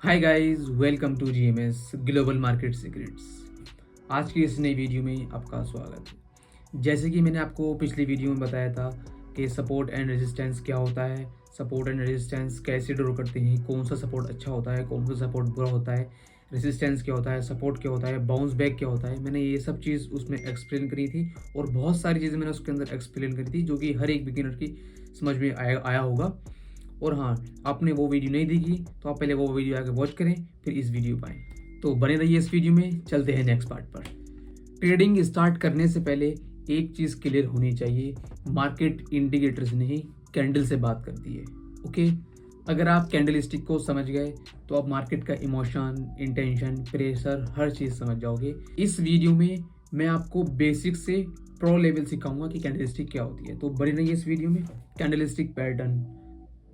Hi guys, welcome to GMS global market secrets. आज की इस नई वीडियो में आपका स्वागत है। जैसे कि मैंने आपको पिछली वीडियो में बताया था कि सपोर्ट एंड रेजिस्टेंस क्या होता है, सपोर्ट एंड रेजिस्टेंस कैसे ड्रॉ करते हैं, कौन सा सपोर्ट अच्छा होता है, कौन सा सपोर्ट बुरा होता है, रेजिस्टेंस क्या होता है, सपोर्ट क्या होता है, बाउंस बैक क्या होता है। मैंने ये सब चीज़ उसमें एक्सप्लेन करी थी और बहुत सारी चीज़ें मैंने उसके अंदर एक्सप्लेन करी थी जो कि हर एक बिगिनर की समझ में आया होगा। और हाँ, आपने वो वीडियो नहीं देखी तो आप पहले वो वीडियो आके वॉच करें, फिर इस वीडियो पर आएँ। तो बने रहिए इस वीडियो में। चलते हैं नेक्स्ट पार्ट पर। ट्रेडिंग स्टार्ट करने से पहले एक चीज़ क्लियर होनी चाहिए, मार्केट इंडिकेटर्स नहीं कैंडल से बात करती है। ओके, अगर आप कैंडल स्टिक को समझ गए तो आप मार्केट का इमोशन, इंटेंशन, प्रेशर हर चीज़ समझ जाओगे। इस वीडियो में मैं आपको बेसिक से प्रो लेवल सिखाऊंगा कि कैंडल स्टिक क्या होती है। तो बने रहिए इस वीडियो में। Candle stick pattern,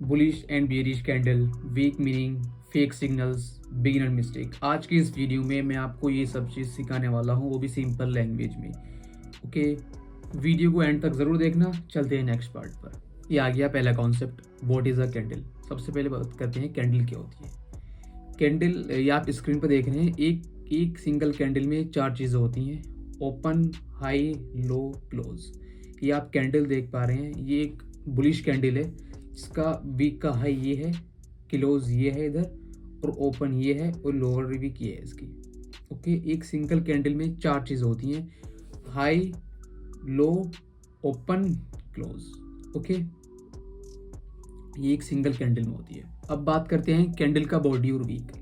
bullish and bearish candle, weak meaning, fake signals, beginner mistake. आज की इस वीडियो में मैं आपको ये सब चीज़ सिखाने वाला हूँ, वो भी सिंपल लैंग्वेज में। ओके, वीडियो को एंड तक ज़रूर देखना। चलते हैं नेक्स्ट पार्ट पर। ये आ गया पहला concept, what is a candle. सबसे पहले बात करते हैं कैंडल क्या होती है। कैंडल, ये आप स्क्रीन पर देख रहे हैं, एक एक सिंगल कैंडल में चार चीज़ें होती हैं, ओपन, हाई, लो, क्लोज। ये आप कैंडल देख पा रहे हैं, ये एक बुलिश कैंडल है जिसका वीक का हाई ये है, क्लोज ये है इधर, और ओपन ये है, और लोअर वीक ये है इसकी। ओके, एक सिंगल कैंडल में चार चीज़ें होती हैं, हाई, लो, ओपन, क्लोज। ओके, ये एक सिंगल कैंडल में होती है। अब बात करते हैं कैंडल का बॉडी और वीक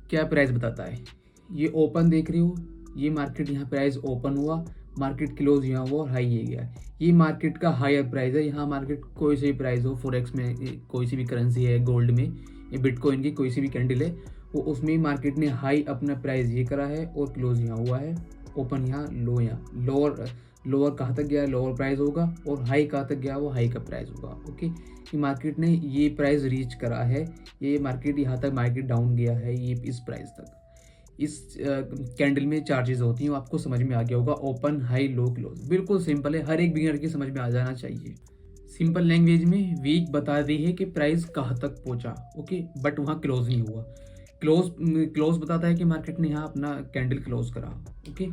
क्या प्राइस बताता है। ये ओपन देख रहे हो, ये मार्केट यहाँ प्राइस ओपन हुआ, मार्केट क्लोज यहाँ हुआ और हाई ये गया। ये मार्केट का हायर प्राइस है। यहाँ मार्केट कोई सी भी प्राइस हो, फॉरेक्स में कोई सी भी करेंसी है, गोल्ड में, ये बिटकॉइन की कोई सी भी कैंडल है, वो उसमें मार्केट ने हाई अपना प्राइस ये करा है और क्लोज यहाँ हुआ है, ओपन यहाँ, लो यहाँ। लोअर लोअर कहाँ तक गया, लोअर प्राइस होगा, और हाई कहाँ तक गया, वो हाई का प्राइस होगा। ओके, कि मार्केट ने ये प्राइस रीच करा है, ये मार्केट यहाँ तक मार्केट डाउन गया है, ये इस प्राइस तक। इस कैंडल में चार चीज़ें होती हैं, वो आपको समझ में आ गया होगा, ओपन, हाई, लो, क्लोज। बिल्कुल सिंपल है, हर एक बिगिनर की समझ में आ जाना चाहिए। सिंपल लैंग्वेज में वीक बता रही है कि प्राइस कहाँ तक पहुँचा। ओके, बट वहाँ क्लोज नहीं हुआ। क्लोज क्लोज बताता है कि मार्केट ने यहाँ अपना कैंडल क्लोज करा। ओके,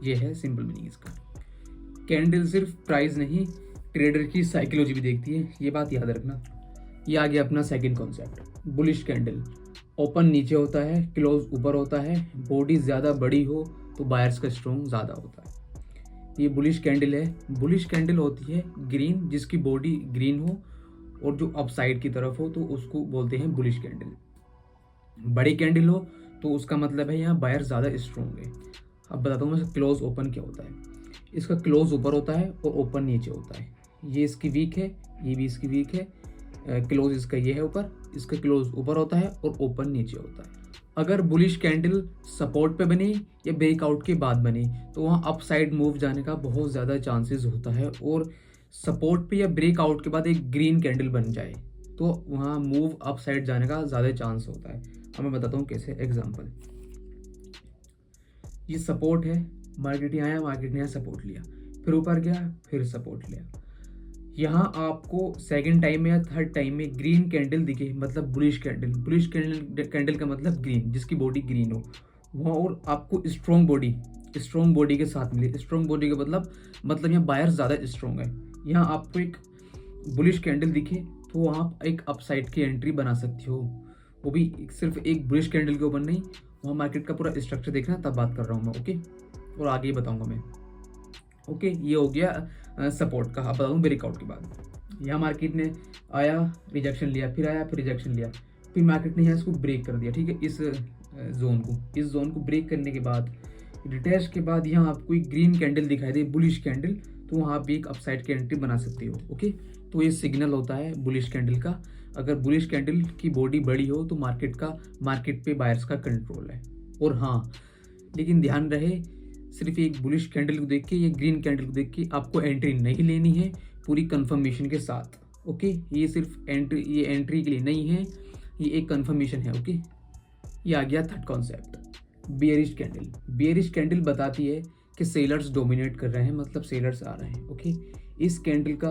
ये है सिंपल मीनिंग इसका। कैंडल सिर्फ प्राइस नहीं, ट्रेडर की साइकोलॉजी भी देखती है, ये बात याद रखना। ये आ गया अपना second concept, bullish candle. Open नीचे होता है, क्लोज ऊपर होता है, बॉडी ज़्यादा बड़ी हो तो बायर्स का स्ट्रॉन्ग ज़्यादा होता है। ये बुलिश कैंडल है। बुलिश कैंडल होती है ग्रीन, जिसकी बॉडी ग्रीन हो और जो अपसाइड की तरफ हो तो उसको बोलते हैं बुलिश कैंडल। बड़ी कैंडल हो तो उसका मतलब है यहाँ बायर ज़्यादा स्ट्रॉन्ग है। अब बताता हूँ मैं क्लोज ओपन क्या होता है। इसका क्लोज ऊपर होता है और ओपन नीचे होता है। ये इसकी वीक है, ये भी इसकी वीक है। क्लोज इसका ये है ऊपर, इसका क्लोज ऊपर होता है और ओपन नीचे होता है। अगर बुलिश कैंडल सपोर्ट पे बने या ब्रेकआउट के बाद बने तो वहाँ अप साइड मूव जाने का बहुत ज़्यादा चांसेस होता है, और सपोर्ट पे या ब्रेकआउट के बाद एक ग्रीन कैंडल बन जाए तो वहाँ मूव अप साइड जाने का ज़्यादा चांस होता है। अब मैं बताता हूँ कैसे। एग्जाम्पल, ये सपोर्ट है, मार्केट यहाँ आया, मार्केट ने यहाँ सपोर्ट लिया, फिर ऊपर गया, फिर सपोर्ट लिया। यहाँ आपको सेकंड टाइम में या थर्ड टाइम में ग्रीन कैंडल दिखे, मतलब bullish candle. Bullish candle candle का मतलब ग्रीन, जिसकी बॉडी ग्रीन हो वहाँ, और आपको स्ट्रॉन्ग बॉडी के साथ मिले। स्ट्रॉन्ग बॉडी का मतलब यहाँ बायर ज़्यादा स्ट्रॉन्ग है। यहाँ आपको एक बुलिश कैंडल दिखे तो वहाँ आप एक अपसाइड की एंट्री बना सकते हो, वो भी सिर्फ एक बुलिश कैंडल के ऊपर नहीं। वहाँ मार्केट का पूरा स्ट्रक्चर देखना, तब बात कर रहा हूँ मैं। ओके, और आगे बताऊँगा मैं। ओके, ये हो गया सपोर्ट का। अब बताऊँ ब्रेकआउट के बाद। यहाँ मार्केट ने आया, रिजेक्शन लिया, फिर आया, फिर रिजेक्शन लिया, फिर मार्केट ने यहाँ इसको ब्रेक कर दिया। ठीक है, इस जोन को ब्रेक करने के बाद, रिटेस्ट के बाद यहाँ आपको एक ग्रीन कैंडल दिखाई दे, बुलिश कैंडल, तो वहाँ आप एक अपसाइड की एंट्री बना सकते हो। ओके, तो ये सिग्नल होता है बुलिश कैंडल का। अगर बुलिश कैंडल की बॉडी बड़ी हो तो मार्केट पे बायर्स का कंट्रोल है। और हाँ, लेकिन ध्यान रहे, सिर्फ एक बुलिश कैंडल को देख के या ग्रीन कैंडल को देख के आपको एंट्री नहीं लेनी है, पूरी कंफर्मेशन के साथ। ओके, ये सिर्फ एंट्री के लिए नहीं है, ये एक कंफर्मेशन है। ओके, ये आ गया third concept, bearish candle. Bearish candle बताती है कि सेलर्स डोमिनेट कर रहे हैं, मतलब सेलर्स आ रहे हैं। ओके, इस कैंडल का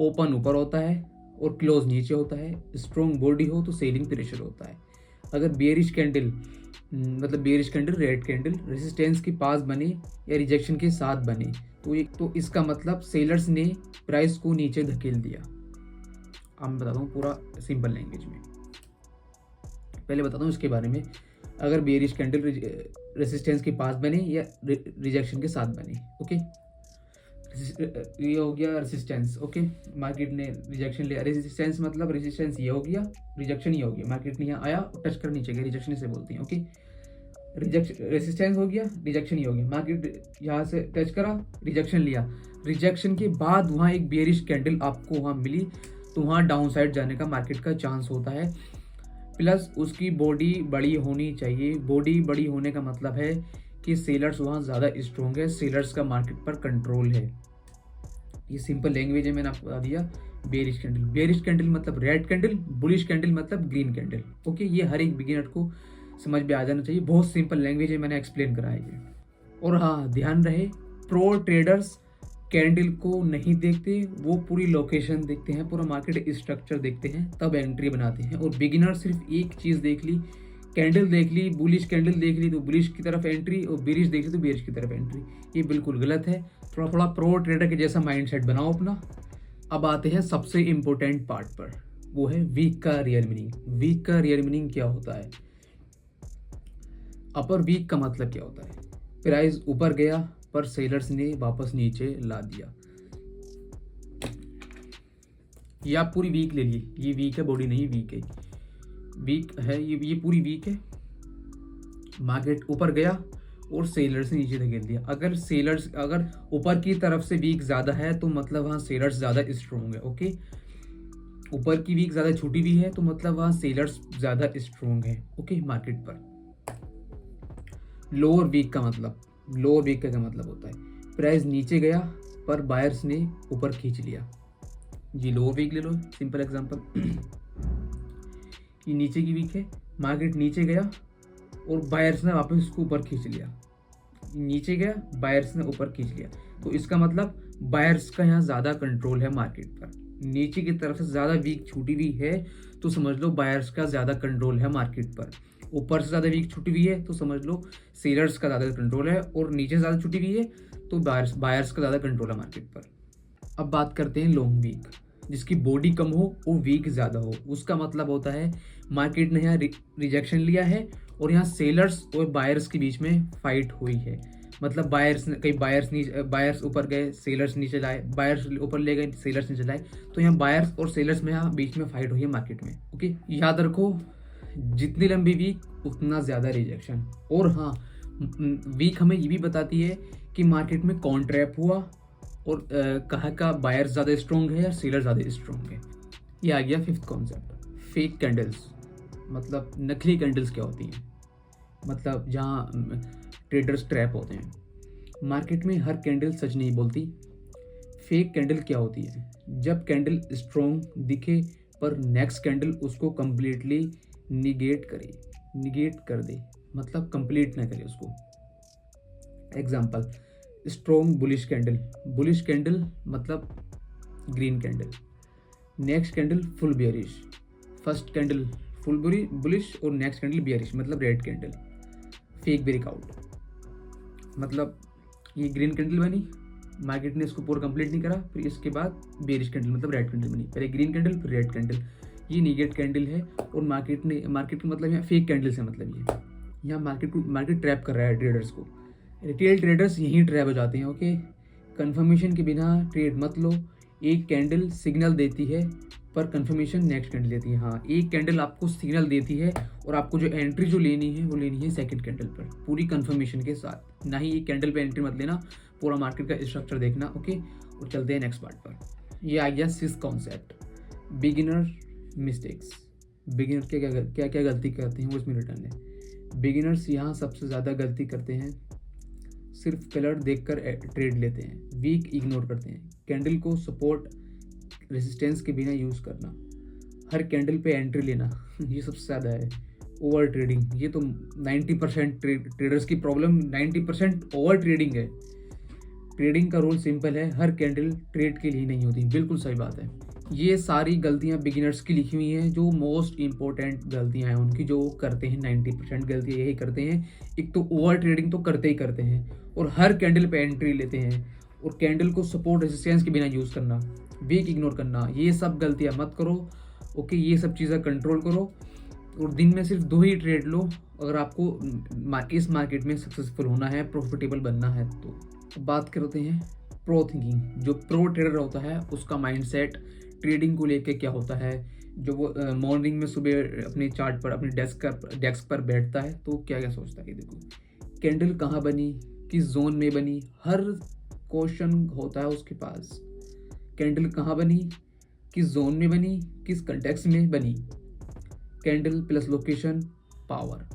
ओपन ऊपर होता है और क्लोज नीचे होता है। स्ट्रॉन्ग बॉडी हो तो सेलिंग प्रेशर होता है। अगर बेयरिश कैंडल मतलब bearish candle, red candle resistance के पास बने या रिजेक्शन के साथ बने तो इसका मतलब सेलर्स ने प्राइस को नीचे धकेल दिया। अब मैं बताता हूँ पूरा सिंपल लैंग्वेज में। पहले बताता हूँ इसके बारे में। अगर बेयरिश कैंडल रेजिस्टेंस के पास बने या रिजेक्शन के साथ बने, ओके, ये हो गया रेजिस्टेंस, ओके, मार्केट ने रिजेक्शन लिया। रेजिस्टेंस मतलब रेजिस्टेंस ये हो गया, रिजेक्शन ये हो गया, मार्केट ने यहाँ आया टच कर नीचे गया, रिजेक्शन से बोलते हैं, ओके। रेजिस्टेंस हो गया, रिजेक्शन ये हो गया, मार्केट यहाँ से टच करा, रिजेक्शन लिया, रिजेक्शन के बाद वहाँ एक बेयरिश कैंडल आपको वहाँ मिली, तो वहाँ डाउन साइड जाने का मार्केट का चांस होता है। प्लस उसकी बॉडी बड़ी होनी चाहिए। बॉडी बड़ी होने का मतलब है कि सेलर्स वहाँ ज़्यादा स्ट्रॉन्ग है, सेलर्स का मार्केट पर कंट्रोल है। ये सिंपल लैंग्वेज है, मैंने आपको बता दिया। बेयरिश कैंडल, बेयरिश कैंडल मतलब रेड कैंडल, बुलिश कैंडल मतलब ग्रीन कैंडल, ओके। ये हर एक बिगिनर को समझ में आ जाना चाहिए। बहुत सिंपल लैंग्वेज है, मैंने एक्सप्लेन करा है ये। और हाँ, ध्यान रहे, प्रो ट्रेडर्स कैंडल को नहीं देखते, वो पूरी लोकेशन देखते हैं, पूरा मार्केट स्ट्रक्चर देखते हैं, तब एंट्री बनाते हैं। और बिगिनर सिर्फ एक चीज़ देख ली, कैंडल देख ली, बुलिश कैंडल देख ली तो बुलिश की तरफ एंट्री, और बेरिश देख ली तो बेरिश की तरफ एंट्री। ये बिल्कुल गलत है। थोड़ा थोड़ा प्रो ट्रेडर के जैसा माइंडसेट बनाओ अपना। अब आते हैं सबसे इम्पोर्टेंट पार्ट पर, वो है वीक का रियल मीनिंग। वीक का रियल मीनिंग क्या होता है? अपर वीक का मतलब क्या होता है? प्राइस ऊपर गया पर सेलर्स ने वापस नीचे ला दिया। ये आप पूरी वीक ले ली, ये वीक है, बॉडी नहीं वीक है, वीक है ये पूरी वीक है। मार्केट ऊपर गया और सेलर्स ने नीचे धकेल दिया। अगर ऊपर की तरफ से वीक ज़्यादा है तो मतलब वहाँ सेलर्स ज़्यादा स्ट्रॉन्ग है, ओके। ऊपर की वीक ज़्यादा छूटी हुई है तो मतलब वहाँ सेलर्स ज़्यादा स्ट्रॉन्ग है, ओके, मार्केट पर। लोअर वीक का क्या मतलब होता है? प्राइस नीचे गया पर बायर्स ने ऊपर खींच लिया। जी लोअर वीक ले लो, सिंपल एग्जांपल। ये नीचे की वीक है, मार्केट नीचे गया और बायर्स ने वापस उसको ऊपर खींच लिया। नीचे गया, बायर्स ने ऊपर खींच लिया, तो इसका मतलब बायर्स का यहाँ ज़्यादा कंट्रोल है मार्केट पर। नीचे की तरफ से ज़्यादा वीक छूटी हुई है तो समझ लो बायर्स का ज़्यादा कंट्रोल है मार्केट पर। ऊपर से ज़्यादा वीक छुटी हुई है तो समझ लो सेलर्स का ज़्यादा कंट्रोल है, और नीचे से ज़्यादा छुटी हुई है तो बायर्स का ज़्यादा कंट्रोल है मार्केट पर। अब बात करते हैं लॉन्ग वीक, जिसकी बॉडी कम हो और वीक ज़्यादा हो। उसका मतलब होता है मार्केट ने यहाँ रिजेक्शन लिया है और यहाँ सेलर्स और बायर्स के बीच में फाइट हुई है। मतलब बायर्स ऊपर गए, सेलर्स नीचे लाए, बायर्स ऊपर ले गए, सेलर्स नीचे लाए, तो यहाँ बायर्स और सेलर्स में यहाँ बीच में फाइट हुई है मार्केट में, ओके। याद रखो, जितनी लंबी वीक उतना ज़्यादा रिजेक्शन। और हाँ, वीक हमें ये भी बताती है कि मार्केट में कौन ट्रैप हुआ और कहाँ का बायर ज़्यादा स्ट्रॉन्ग है या सेलर ज़्यादा स्ट्रॉन्ग है। ये आ गया फिफ्थ कॉन्सेप्ट, फेक कैंडल्स। मतलब नकली कैंडल्स क्या होती हैं? मतलब जहाँ ट्रेडर्स ट्रैप होते हैं। मार्केट में हर कैंडल सच नहीं बोलती। फेक कैंडल क्या होती है? जब कैंडल स्ट्रॉन्ग दिखे पर नेक्स्ट कैंडल उसको कम्प्लीटली निगेट कर दे, मतलब कंप्लीट ना करे उसको। एग्जाम्पल, स्ट्रॉन्ग बुलिश कैंडल मतलब green candle, next candle full bearish, first candle full bullish और नेक्स्ट कैंडल बेयरिश मतलब रेड कैंडल। फेक ब्रेकआउट मतलब ये ग्रीन कैंडल बनी, मार्केट ने इसको पूरा कंप्लीट नहीं करा, फिर इसके बाद बेयरिश कैंडल मतलब रेड कैंडल बनी। पहले ग्रीन कैंडल फिर रेड कैंडल, ये निगेट कैंडल है। और मार्केट का मतलब यहाँ फेक कैंडल से मतलब ये यहाँ मार्केट ट्रैप कर रहा है ट्रेडर्स को। रिटेल ट्रेडर्स यहीं ट्रैप हो जाते हैं, ओके। कंफर्मेशन के बिना ट्रेड मत लो। एक कैंडल सिग्नल देती है पर कंफर्मेशन नेक्स्ट कैंडल देती है। हाँ, एक कैंडल आपको सिग्नल देती है और आपको जो एंट्री लेनी है वो लेनी है सेकंड कैंडल पर, पूरी कंफर्मेशन के साथ। ना ही एक कैंडल पे एंट्री मत लेना, पूरा मार्केट का स्ट्रक्चर देखना, ओके। और चलते हैं नेक्स्ट पार्ट पर। ये आ गया sixth concept, beginner mistakes. Beginner क्या क्या गलती करते हैं वो इसमें रिटर्न है। बिगिनर्स यहाँ सबसे ज़्यादा गलती करते हैं, सिर्फ कलर देखकर ट्रेड लेते हैं, वीक इग्नोर करते हैं, कैंडल को सपोर्ट रेजिस्टेंस के बिना यूज़ करना, हर कैंडल पे एंट्री लेना, ये सबसे ज़्यादा है। ओवर ट्रेडिंग, ये तो 90% ट्रेडर्स की प्रॉब्लम 90% ओवर ट्रेडिंग है। ट्रेडिंग का रूल सिंपल है, हर कैंडल ट्रेड के लिए नहीं होती, बिल्कुल सही बात है। ये सारी गलतियां बिगिनर्स की लिखी हुई हैं, जो मोस्ट इंपॉर्टेंट गलतियां हैं उनकी, जो करते हैं 90% गलतियां यही करते हैं। एक तो ओवर ट्रेडिंग तो करते ही करते हैं, और हर कैंडल पे एंट्री लेते हैं, और कैंडल को सपोर्ट रेजिस्टेंस के बिना यूज़ करना, वीक इग्नोर करना, ये सब गलतियां मत करो। ओके, ये सब चीज़ें कंट्रोल करो, और दिन में सिर्फ 2 ही ट्रेड लो अगर आपको इस मार्केट में सक्सेसफुल होना है, प्रॉफिटेबल बनना है। तो बात करते हैं प्रो थिंकिंग। जो प्रो ट्रेडर होता है उसका माइंडसेट ट्रेडिंग को लेके क्या होता है, जो वो मॉर्निंग में सुबह अपने चार्ट पर, अपने डेस्क पर बैठता है तो क्या क्या सोचता है। देखो, कैंडल कहाँ बनी, किस जोन में बनी, हर क्वेश्चन होता है उसके पास। कैंडल कहाँ बनी, किस जोन में बनी, किस कंटेक्स्ट में बनी, candle plus location power,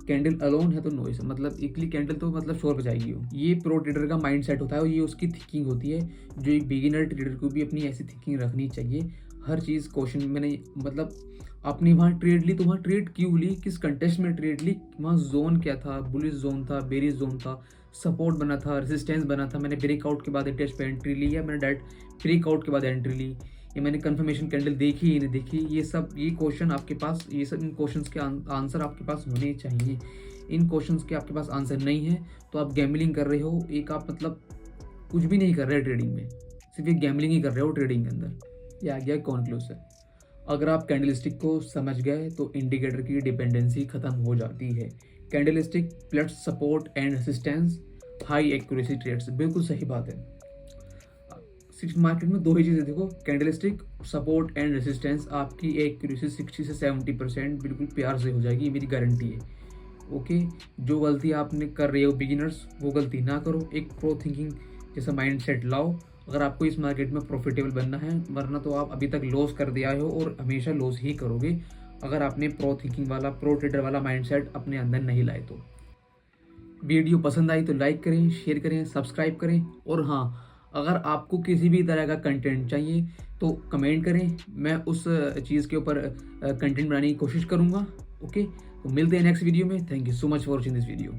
candle alone है तो नॉइस, मतलब एकली कैंडल तो मतलब शोर बजाएगी हो। ये प्रो ट्रेडर का माइंडसेट होता है, और ये उसकी थिंकिंग होती है, जो एक बिगिनर ट्रेडर को भी अपनी ऐसी थिंकिंग रखनी चाहिए। हर चीज़ क्वेश्चन मैंने मतलब आपने वहाँ ट्रेड ली तो वहाँ ट्रेड क्यों ली, किस कंटेस्ट में ट्रेड ली, वहाँ जोन क्या था, बुलिश जोन था, बेरिश जोन था, सपोर्ट बना था, रेजिस्टेंस बना था, मैंने ब्रेकआउट के बाद टेस्ट पे एंट्री ली, या मैंने डायरेक्ट ब्रेकआउट के बाद एंट्री ली, या मैंने कंफर्मेशन कैंडल देखी या नहीं देखी। ये क्वेश्चन आपके पास, ये सब इन क्वेश्चंस के आंसर आपके पास होने चाहिए। इन क्वेश्चंस के आपके पास आंसर नहीं है तो आप गैम्बलिंग कर रहे हो, एक आप मतलब कुछ भी नहीं कर रहे ट्रेडिंग में, सिर्फ एक गैम्बलिंग ही कर रहे हो ट्रेडिंग के अंदर। ये आ गया कॉन्क्लूजन। अगर आप कैंडलस्टिक को समझ गए तो इंडिकेटर की डिपेंडेंसी खत्म हो जाती है। Candlestick plus support and resistance, high accuracy trades, बिल्कुल सही बात है। सिर्फ मार्केट में 2 ही चीज़ें देखो, कैंडलस्टिक, सपोर्ट एंड रेसिस्टेंस, आपकी एक्यूरेसी 60 से 70% बिल्कुल प्यार से हो जाएगी, मेरी गारंटी है। ओके, जो गलती आपने कर रहे हो बिगिनर्स, वो गलती ना करो, एक प्रो थिंकिंग जैसा माइंडसेट लाओ अगर आपको इस मार्केट में प्रॉफिटेबल बनना है, वरना तो आप अभी तक लॉस कर दिया हो और हमेशा लॉस ही करोगे अगर आपने प्रो थिंकिंग वाला, प्रो ट्रेडर वाला माइंडसेट अपने अंदर नहीं लाए तो। वीडियो पसंद आई तो लाइक करें, शेयर करें, सब्सक्राइब करें, और हाँ, अगर आपको किसी भी तरह का कंटेंट चाहिए तो कमेंट करें, मैं उस चीज़ के ऊपर कंटेंट बनाने की कोशिश करूँगा। ओके, तो मिलते हैं नेक्स्ट वीडियो में। Thank you so much for watching this video.